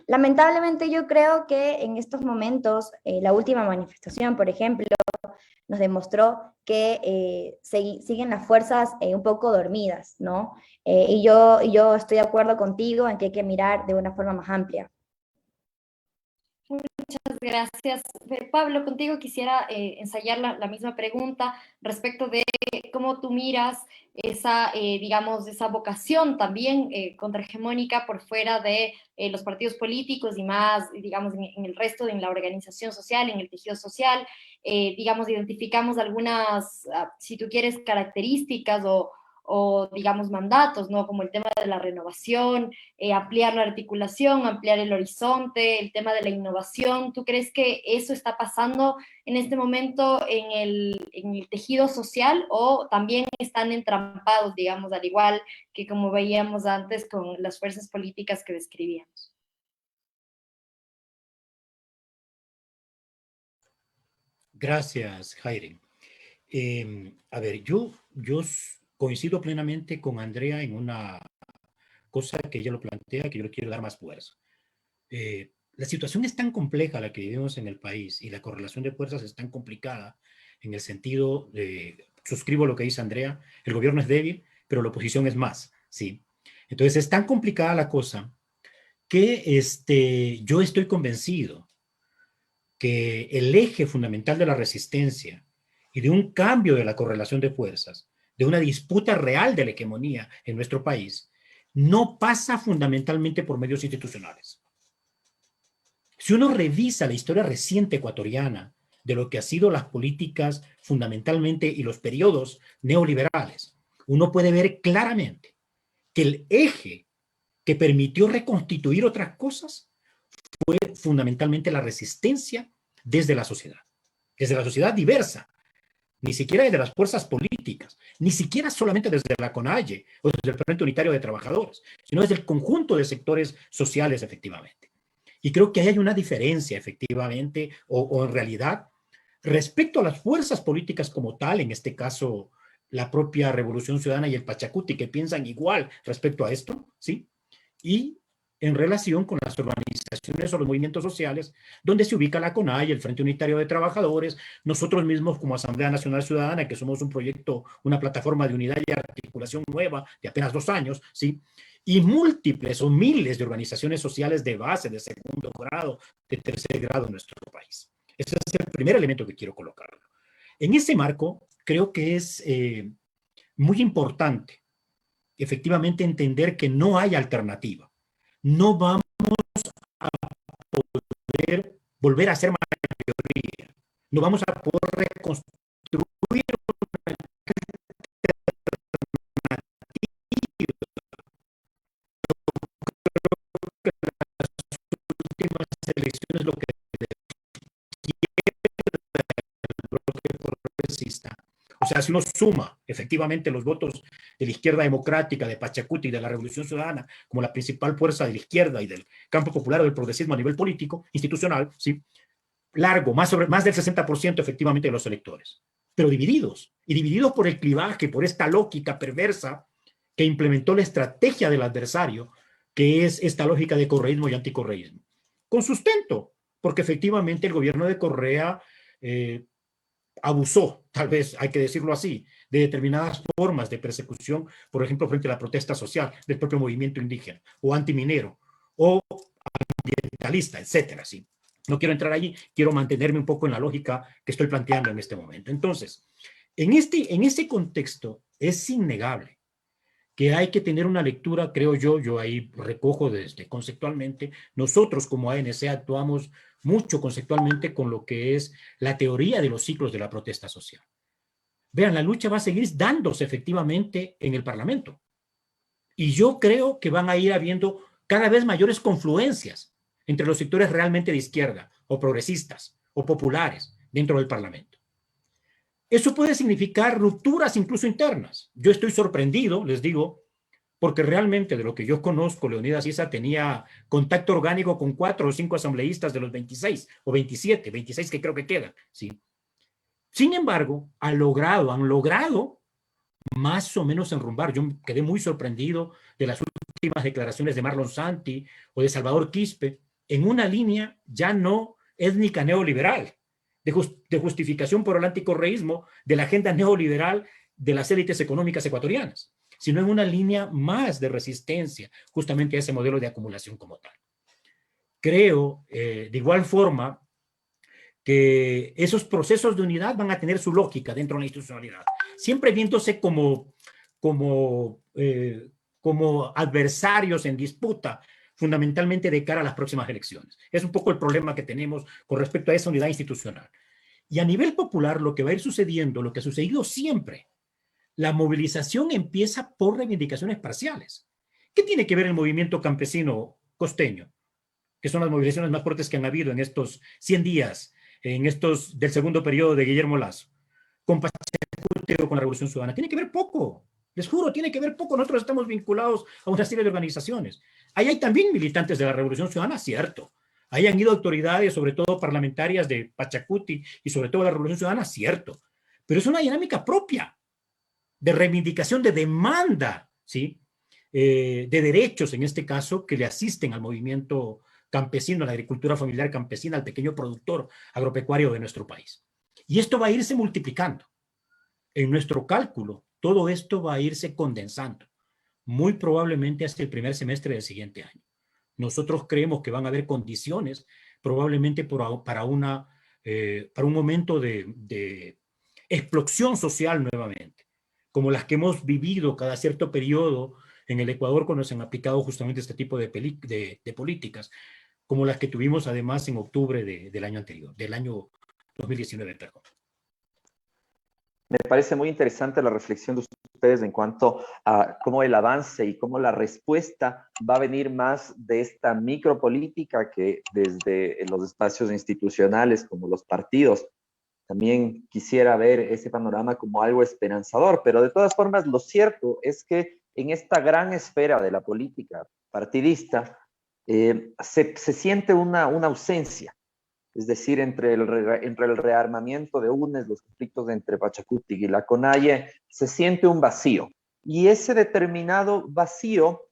Lamentablemente yo creo que en estos momentos, la última manifestación, por ejemplo, nos demostró que siguen las fuerzas un poco dormidas, ¿no? Y yo estoy de acuerdo contigo en que hay que mirar de una forma más amplia. Muchas gracias. Pablo, contigo quisiera ensayar la misma pregunta respecto de cómo tú miras esa, digamos, esa vocación también contrahegemónica por fuera de los partidos políticos y más, digamos, en el resto, en la organización social, en el tejido social. Digamos, identificamos algunas, si tú quieres, características o digamos mandatos, ¿no? Como el tema de la renovación, ampliar la articulación, ampliar el horizonte, el tema de la innovación. ¿Tú crees que eso está pasando en este momento en el tejido social o también están entrampados, digamos, al igual que como veíamos antes con las fuerzas políticas que describíamos? Gracias, Jaire. A ver, yo coincido plenamente con Andrea en una cosa que ella lo plantea, que yo le quiero dar más fuerza. La situación es tan compleja la que vivimos en el país y la correlación de fuerzas es tan complicada en el sentido de, suscribo lo que dice Andrea, el gobierno es débil, pero la oposición es más, ¿sí? Entonces es tan complicada la cosa que yo estoy convencido que el eje fundamental de la resistencia y de un cambio de la correlación de fuerzas, de una disputa real de la hegemonía en nuestro país, no pasa fundamentalmente por medios institucionales. Si uno revisa la historia reciente ecuatoriana de lo que han sido las políticas fundamentalmente y los periodos neoliberales, uno puede ver claramente que el eje que permitió reconstituir otras cosas fue fundamentalmente la resistencia desde la sociedad diversa, ni siquiera desde las fuerzas políticas, ni siquiera solamente desde la CONAIE o desde el Frente Unitario de Trabajadores, sino desde el conjunto de sectores sociales, efectivamente. Y creo que ahí hay una diferencia, efectivamente, o en realidad, respecto a las fuerzas políticas como tal, en este caso, la propia Revolución Ciudadana y el Pachacuti, que piensan igual respecto a esto, ¿sí? Y en relación con las organizaciones o los movimientos sociales, donde se ubica la CONAIE, el Frente Unitario de Trabajadores, nosotros mismos como Asamblea Nacional Ciudadana, que somos un proyecto, una plataforma de unidad y articulación nueva de apenas 2 años, ¿sí? Y múltiples o miles de organizaciones sociales de base, de segundo grado, de tercer grado en nuestro país. Ese es el primer elemento que quiero colocar. En ese marco, creo que es muy importante, efectivamente, entender que no hay alternativa. No vamos a poder volver a ser mayoría. No vamos a poder reconstruir una últimas elecciones lo que el bloque progresista. O sea, si uno suma efectivamente los votos de la izquierda democrática, de Pachacuti y de la Revolución Ciudadana como la principal fuerza de la izquierda y del campo popular o del progresismo a nivel político, institucional, ¿sí? Largo, más del 60% efectivamente de los electores, pero divididos, y divididos por el clivaje, por esta lógica perversa que implementó la estrategia del adversario, que es esta lógica de correísmo y anticorreísmo. Con sustento, porque efectivamente el gobierno de Correa abusó, tal vez hay que decirlo así, de determinadas formas de persecución, por ejemplo, frente a la protesta social del propio movimiento indígena, o antiminero, o ambientalista, etcétera, ¿sí? No quiero entrar allí, quiero mantenerme un poco en la lógica que estoy planteando en este momento. Entonces, en este contexto es innegable que hay que tener una lectura, creo yo ahí recojo desde conceptualmente, nosotros como ANC actuamos mucho conceptualmente con lo que es la teoría de los ciclos de la protesta social. Vean, la lucha va a seguir dándose efectivamente en el Parlamento. Y yo creo que van a ir habiendo cada vez mayores confluencias entre los sectores realmente de izquierda, o progresistas, o populares dentro del Parlamento. Eso puede significar rupturas incluso internas. Yo estoy sorprendido, les digo, porque realmente de lo que yo conozco, Leonidas Issa tenía contacto orgánico con 4 o 5 asambleístas de los 26 o 26 que creo que quedan, ¿sí? Sin embargo, han logrado más o menos enrumbar. Yo quedé muy sorprendido de las últimas declaraciones de Marlon Santi o de Salvador Quispe en una línea ya no étnica neoliberal, de justificación por el anticorreísmo de la agenda neoliberal de las élites económicas ecuatorianas, sino en una línea más de resistencia justamente a ese modelo de acumulación como tal. Creo, de igual forma, que esos procesos de unidad van a tener su lógica dentro de la institucionalidad, siempre viéndose como adversarios en disputa, fundamentalmente de cara a las próximas elecciones. Es un poco el problema que tenemos con respecto a esa unidad institucional. Y a nivel popular, lo que va a ir sucediendo, lo que ha sucedido siempre, la movilización empieza por reivindicaciones parciales. ¿Qué tiene que ver el movimiento campesino costeño? Que son las movilizaciones más fuertes que han habido en estos 100 días, en estos del segundo periodo de Guillermo Lasso, con Pachacuti o con la Revolución Ciudadana. Tiene que ver poco, les juro, tiene que ver poco. Nosotros estamos vinculados a una serie de organizaciones. Ahí hay también militantes de la Revolución Ciudadana, cierto. Ahí han ido autoridades, sobre todo parlamentarias de Pachacuti y sobre todo de la Revolución Ciudadana, cierto. Pero es una dinámica propia de reivindicación, de demanda, ¿sí? De derechos, en este caso, que le asisten al movimiento campesino, a la agricultura familiar campesina, al pequeño productor agropecuario de nuestro país. Y esto va a irse multiplicando. En nuestro cálculo, todo esto va a irse condensando, muy probablemente hasta el primer semestre del siguiente año. Nosotros creemos que van a haber condiciones, probablemente para un momento de explosión social nuevamente, como las que hemos vivido cada cierto periodo en el Ecuador cuando se han aplicado justamente este tipo de políticas, como las que tuvimos además en octubre del año anterior, del año 2019, perdón. Me parece muy interesante la reflexión de ustedes en cuanto a cómo el avance y cómo la respuesta va a venir más de esta micropolítica que desde los espacios institucionales como los partidos. También quisiera ver ese panorama como algo esperanzador, pero de todas formas lo cierto es que en esta gran esfera de la política partidista se siente una ausencia. Es decir, entre el rearmamiento de UNES, los conflictos entre Pachacuti y la CONAIE, se siente un vacío. Y ese determinado vacío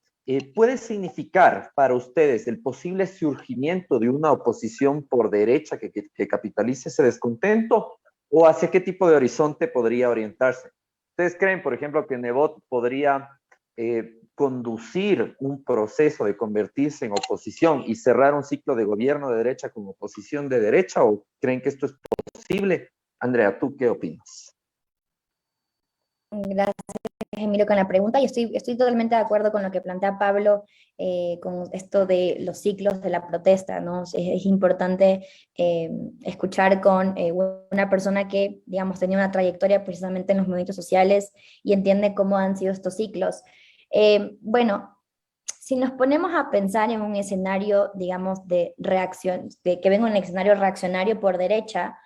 puede significar para ustedes el posible surgimiento de una oposición por derecha que capitalice ese descontento, o hacia qué tipo de horizonte podría orientarse. ¿Ustedes creen, por ejemplo, que Nebot podría conducir un proceso de convertirse en oposición y cerrar un ciclo de gobierno de derecha con oposición de derecha, o creen que esto es posible? Andrea, ¿tú qué opinas? Gracias, Emilio, con la pregunta. Y estoy totalmente de acuerdo con lo que plantea Pablo, con esto de los ciclos de la protesta, ¿no? Es importante escuchar con una persona que, digamos, tenía una trayectoria precisamente en los movimientos sociales y entiende cómo han sido estos ciclos. Bueno, si nos ponemos a pensar en un escenario, digamos, de reacción, que venga un escenario reaccionario por derecha,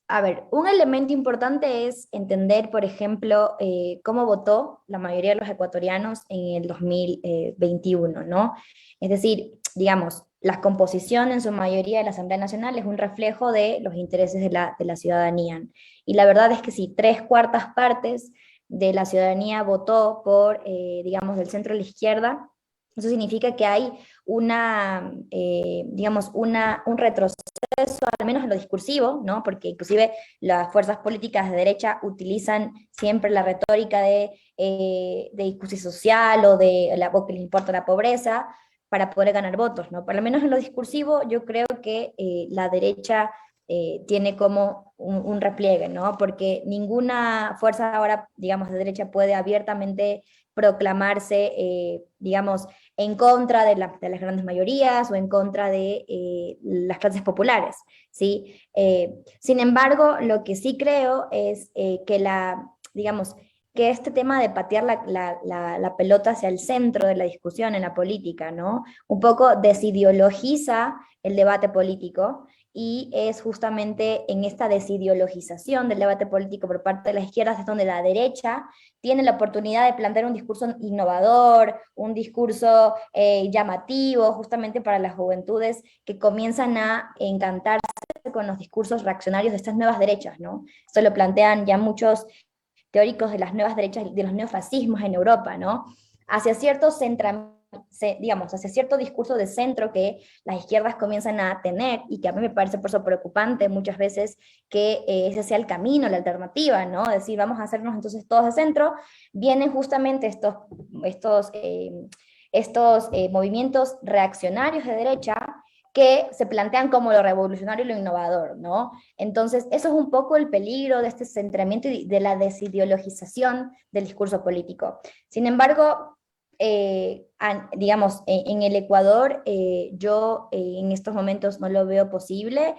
a ver, un elemento importante es entender, por ejemplo, cómo votó la mayoría de los ecuatorianos en el 2021, ¿no? Es decir, digamos, la composición en su mayoría de la Asamblea Nacional es un reflejo de los intereses de la ciudadanía. Y la verdad es que si 3/4 partes de la ciudadanía votó por, digamos, del centro a la izquierda, eso significa que hay digamos, un retroceso, al menos en lo discursivo, ¿no? Porque inclusive las fuerzas políticas de derecha utilizan siempre la retórica de justicia social o que les importa la pobreza para poder ganar votos, ¿no? Por lo menos en lo discursivo yo creo que la derecha tiene como un repliegue, ¿no? Porque ninguna fuerza ahora, digamos, de derecha puede abiertamente proclamarse, digamos, en contra de las grandes mayorías o en contra de las clases populares, ¿sí? Sin embargo, lo que sí creo es digamos, que este tema de patear la pelota hacia el centro de la discusión en la política, ¿no? Un poco desideologiza el debate político y es justamente en esta desideologización del debate político por parte de las izquierdas es donde la derecha tiene la oportunidad de plantear un discurso innovador, un discurso llamativo, justamente para las juventudes que comienzan a encantarse con los discursos reaccionarios de estas nuevas derechas, ¿no? Esto lo plantean ya muchos teóricos de las nuevas derechas, de los neofascismos en Europa, ¿no? Hacia cierto hacia cierto discurso de centro que las izquierdas comienzan a tener, y que a mí me parece por eso preocupante muchas veces que ese sea el camino, la alternativa, ¿no? Es decir, vamos a hacernos entonces todos de centro, vienen justamente estos movimientos reaccionarios de derecha que se plantean como lo revolucionario y lo innovador, ¿no? Entonces, eso es un poco el peligro de este centramiento y de la desideologización del discurso político. Sin embargo, digamos, en el Ecuador, yo en estos momentos no lo veo posible.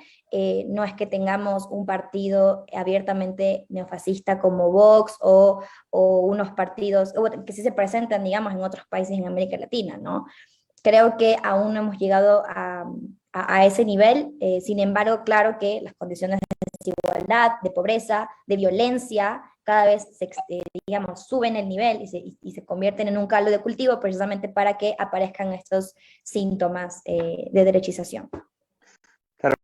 No es que tengamos un partido abiertamente neofascista como Vox o unos partidos que sí se presentan, digamos, en otros países en América Latina, ¿no? Creo que aún no hemos llegado a ese nivel. Sin embargo, claro que las condiciones de desigualdad, de pobreza, de violencia, cada vez digamos, suben el nivel y se convierten en un caldo de cultivo precisamente para que aparezcan estos síntomas de derechización. Claro,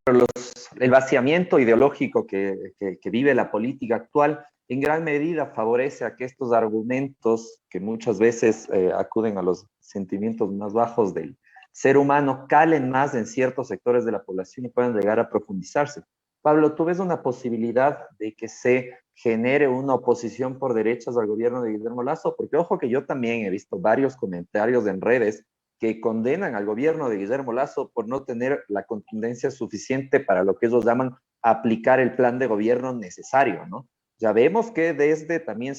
el vaciamiento ideológico que vive la política actual en gran medida favorece a que estos argumentos que muchas veces acuden a los sentimientos más bajos del ser humano calen más en ciertos sectores de la población y puedan llegar a profundizarse. Pablo, ¿tú ves una posibilidad de que se genere una oposición por derechas al gobierno de Guillermo Lasso? Porque ojo que yo también he visto varios comentarios en redes que condenan al gobierno de Guillermo Lasso por no tener la contundencia suficiente para lo que ellos llaman aplicar el plan de gobierno necesario, ¿no? Ya vemos que desde también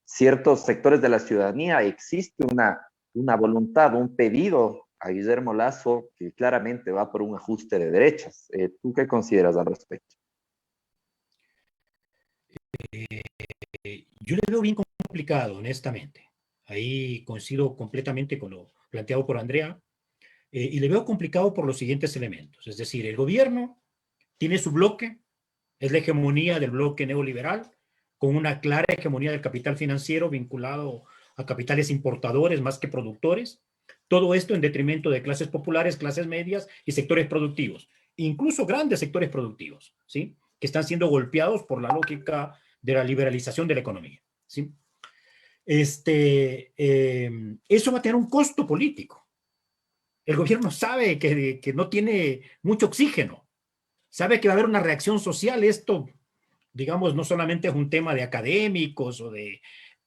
ciertos sectores de la ciudadanía existe una voluntad, un pedido a Guillermo Lasso que claramente va por un ajuste de derechas. ¿Tú qué consideras al respecto? Yo le veo bien complicado, honestamente. Ahí coincido completamente con lo planteado por Andrea, y le veo complicado por los siguientes elementos. Es decir, el gobierno tiene su bloque, es la hegemonía del bloque neoliberal, con una clara hegemonía del capital financiero vinculado a capitales importadores más que productores. Todo esto en detrimento de clases populares, clases medias y sectores productivos, incluso grandes sectores productivos, ¿sí? Que están siendo golpeados por la lógica de la liberalización de la economía, ¿sí? Eso va a tener un costo político. El gobierno sabe que no tiene mucho oxígeno, sabe que va a haber una reacción social. Esto, digamos, no solamente es un tema de académicos o de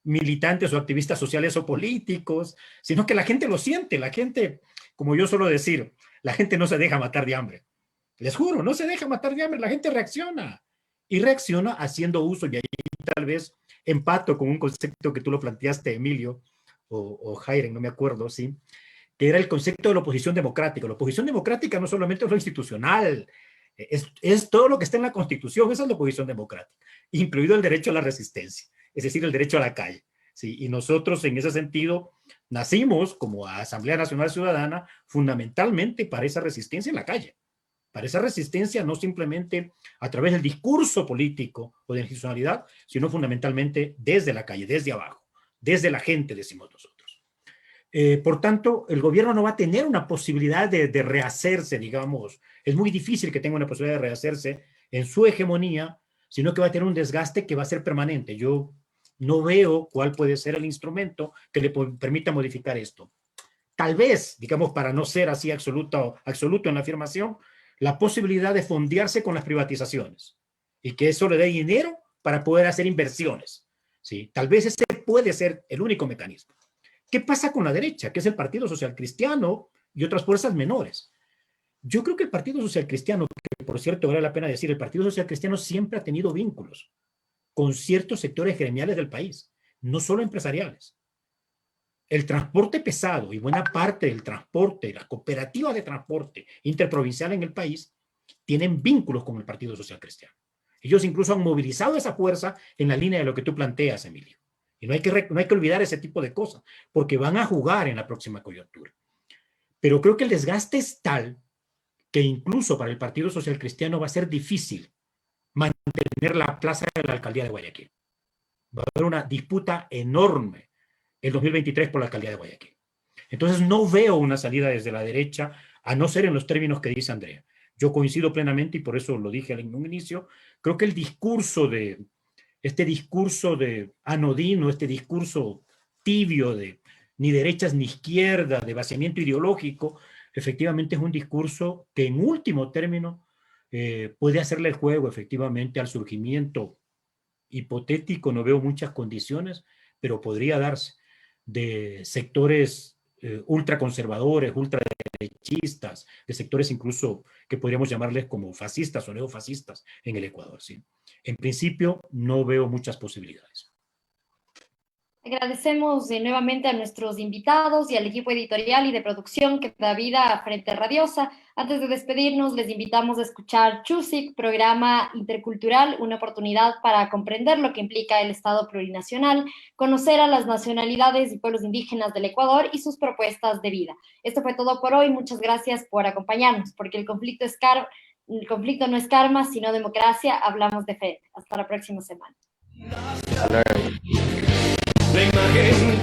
militantes o activistas sociales o políticos, sino que la gente lo siente. La gente, como yo suelo decir, la gente no se deja matar de hambre. Les juro, no se deja matar de hambre, la gente reacciona. Y reacciona haciendo uso, y ahí tal vez empato con un concepto que tú lo planteaste, Emilio, o Jairen, no me acuerdo, ¿sí? Que era el concepto de la oposición democrática. La oposición democrática no solamente es lo institucional, es todo lo que está en la Constitución. Esa es la oposición democrática, incluido el derecho a la resistencia, es decir, el derecho a la calle, ¿sí? Y nosotros en ese sentido nacimos como Asamblea Nacional Ciudadana fundamentalmente para esa resistencia en la calle, para esa resistencia no simplemente a través del discurso político o de la institucionalidad, sino fundamentalmente desde la calle, desde abajo, desde la gente, decimos nosotros. Por tanto, el gobierno no va a tener una posibilidad de rehacerse, digamos. Es muy difícil que tenga una posibilidad de rehacerse en su hegemonía, sino que va a tener un desgaste que va a ser permanente. Yo no veo cuál puede ser el instrumento que le permita modificar esto. Tal vez, digamos, para no ser así absoluto en la afirmación, la posibilidad de fondearse con las privatizaciones y que eso le dé dinero para poder hacer inversiones, ¿sí? Tal vez ese puede ser el único mecanismo. ¿Qué pasa con la derecha, que es el Partido Social Cristiano y otras fuerzas menores? Yo creo que el Partido Social Cristiano, que por cierto vale la pena decir, el Partido Social Cristiano siempre ha tenido vínculos con ciertos sectores gremiales del país, no solo empresariales. El transporte pesado y buena parte del transporte, las cooperativas de transporte interprovincial en el país, tienen vínculos con el Partido Social Cristiano. Ellos incluso han movilizado esa fuerza en la línea de lo que tú planteas, Emilio. Y no hay que olvidar ese tipo de cosas, porque van a jugar en la próxima coyuntura. Pero creo que el desgaste es tal que incluso para el Partido Social Cristiano va a ser difícil mantener la plaza de la alcaldía de Guayaquil. Va a haber una disputa enorme el 2023 por la alcaldía de Guayaquil. Entonces no veo una salida desde la derecha, a no ser en los términos que dice Andrea. Yo coincido plenamente, y por eso lo dije en un inicio, creo que este discurso de anodino, este discurso tibio de ni derechas ni izquierdas, de vaciamiento ideológico, efectivamente es un discurso que en último término puede hacerle el juego efectivamente al surgimiento hipotético, no veo muchas condiciones, pero podría darse, de sectores ultraconservadores, ultraderechistas, de sectores incluso que podríamos llamarles como fascistas o neofascistas en el Ecuador. ¿Sí? En principio no veo muchas posibilidades. Agradecemos nuevamente a nuestros invitados y al equipo editorial y de producción que da vida a Frente Radiosa. Antes de despedirnos, les invitamos a escuchar Chusic, programa intercultural, una oportunidad para comprender lo que implica el Estado plurinacional, conocer a las nacionalidades y pueblos indígenas del Ecuador y sus propuestas de vida. Esto fue todo por hoy. Muchas gracias por acompañarnos, porque el conflicto no es karma, sino democracia. Hablamos de fe. Hasta la próxima semana. La imagen